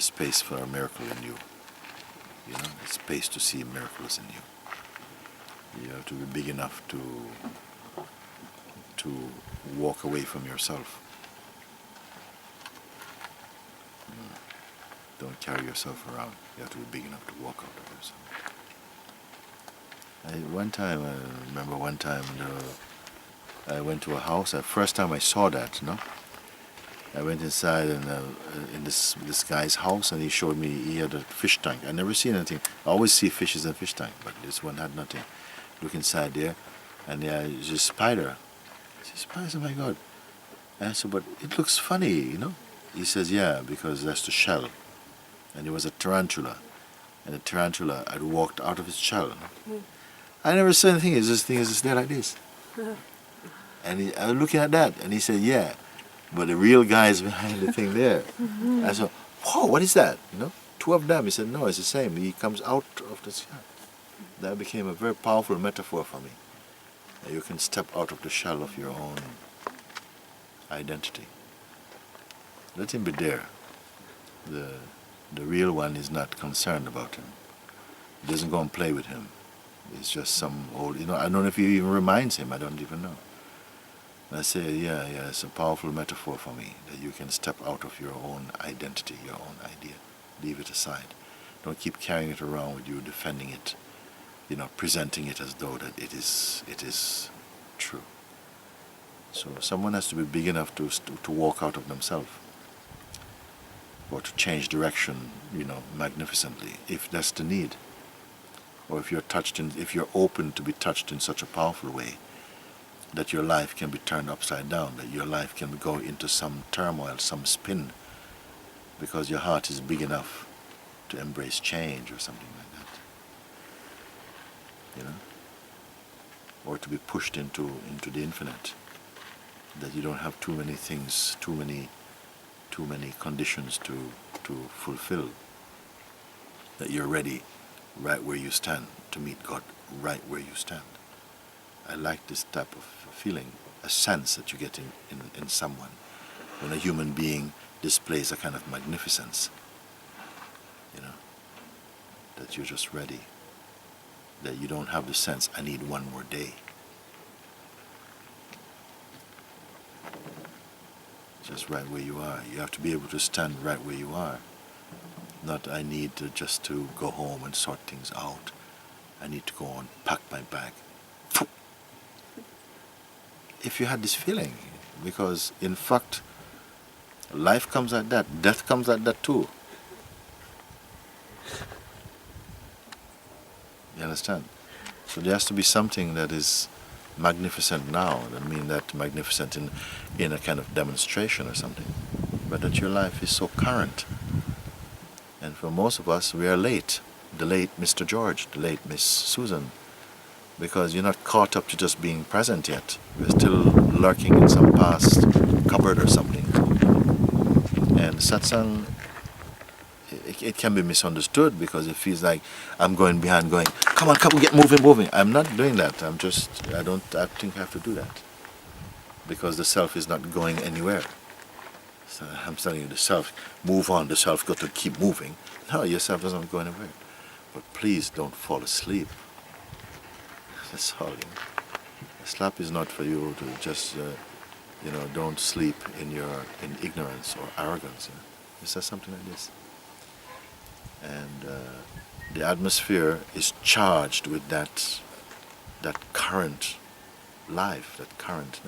there's space for a miracle in you. You know, there's space to see miracles in you. You have to be big enough to walk away from yourself. Don't carry yourself around. You have to be big enough to walk out of yourself. I remember one time I went to a house. The first time I saw that, I went inside and in this guy's house, and he showed me he had a fish tank. I never seen anything. I always see fishes in fish tank, but this one had nothing. Look inside there, and there's a spider. I said, "Spider, oh my God!" And I said, "But it looks funny, He says, "Yeah, because that's the shell." And there was a tarantula, and the tarantula had walked out of its shell. I never said anything. This thing is just there like this. And I was looking at that, and he said, "Yeah, but the real guy is behind the thing there." I said, "Whoa, what is that?" Two of them. He said, "No, it's the same. He comes out of the shell." That became a very powerful metaphor for me. That you can step out of the shell of your own identity. Let him be there. The real one is not concerned about him. He doesn't go and play with him. It's just some old, I don't know if he even reminds him. I don't even know. And I say, yeah, it's a powerful metaphor for me, that you can step out of your own identity, your own idea. Leave it aside. Don't keep carrying it around with you, defending it, presenting it as though that it is true. So someone has to be big enough to walk out of themselves, or to change direction, magnificently, if that's the need. Or if if you're open to be touched in such a powerful way, that your life can be turned upside down, that your life can go into some turmoil, some spin, because your heart is big enough to embrace change or something like that. Or to be pushed into the infinite, that you don't have too many things, too many conditions to fulfill, that you're ready right where you stand to meet God right where you stand. I like this type of feeling, a sense that you get in someone when a human being displays a kind of magnificence, that you're just ready, that you don't have the sense, I need one more day. Just right where you are. You have to be able to stand right where you are. Not I need just to go home and sort things out. I need to go and pack my bag. If you had this feeling, because in fact, life comes like that, death comes like that too. You understand? So there has to be something that is magnificent now. I mean that magnificent in a kind of demonstration or something. But that your life is so current. And for most of us, we are late. The late Mr. George, the late Miss Susan. Because you're not caught up to just being present yet. We're still lurking in some past cupboard or something. And satsang, it can be misunderstood because it feels like I'm going behind going, come on, get moving. I'm not doing that. I think I have to do that. Because the self is not going anywhere. So I'm telling you, the self, move on, the self got to keep moving. No, your self doesn't go anywhere. But please don't fall asleep. That's all. Sleep is not for you to just, don't sleep in ignorance or arrogance. It's just something like this. And the atmosphere is charged with that current life, that current.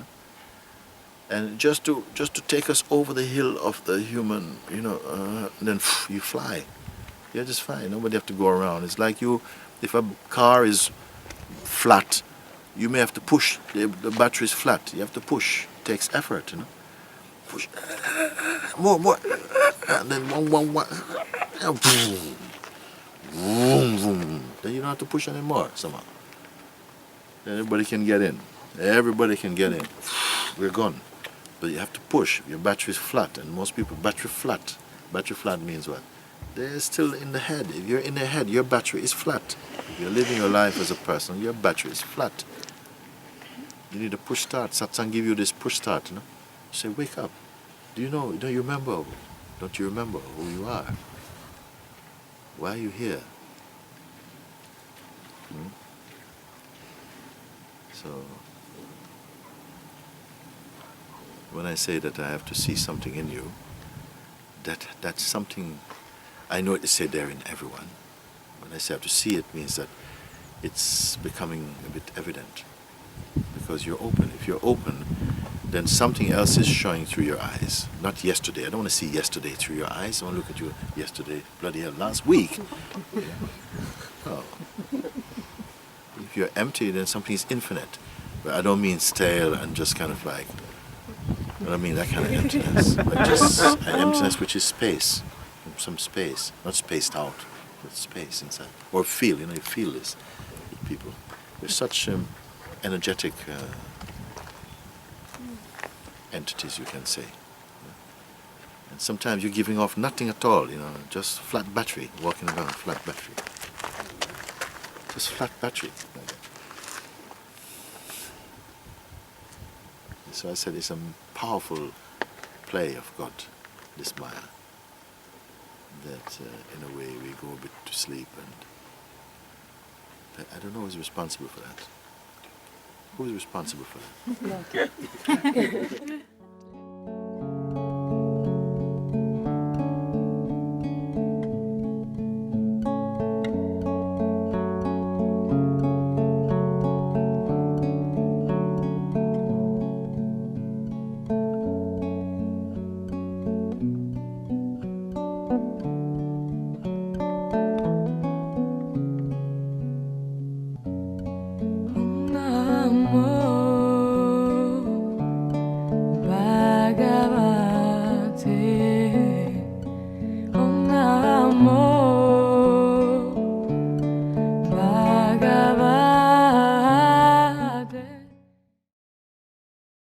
And just to take us over the hill of the human, and then you fly. You're just fine. Nobody have to go around. It's like if a car is flat, you may have to push. The battery is flat. You have to push. It takes effort, Push. More. And then one. And boom. Then you don't have to push anymore somehow. Then everybody can get in. We're gone. But you have to push. Your battery is flat. And most people, battery flat. Battery flat means what? They're still in the head. If you're in the head, your battery is flat. If you're living your life as a person, your battery is flat. You need a push start. Satsang give you this push start, You say, wake up. Do you know? Don't you remember? Don't you remember who you are? Why are you here? So when I say that I have to see something in you, that's something I know it is said there in everyone. When I say I have to see it, means that it's becoming a bit evident because you're open. If you're open, then something else is showing through your eyes. Not yesterday. I don't want to see yesterday through your eyes. I want to look at you yesterday, bloody hell, last week. Oh. If you're empty, then something is infinite. But I don't mean stale and just kind of like, I don't mean that kind of emptiness. But just an emptiness which is space. Some space. Not spaced out, but space inside. Or feel, you feel this with people. There's such energetic entities, you can say. And sometimes you're giving off nothing at all, just flat battery, walking around, flat battery. Just flat battery. So I said it's a powerful play of God, this Maya, that in a way we go a bit to sleep, and I don't know who's responsible for that. Who's responsible for that?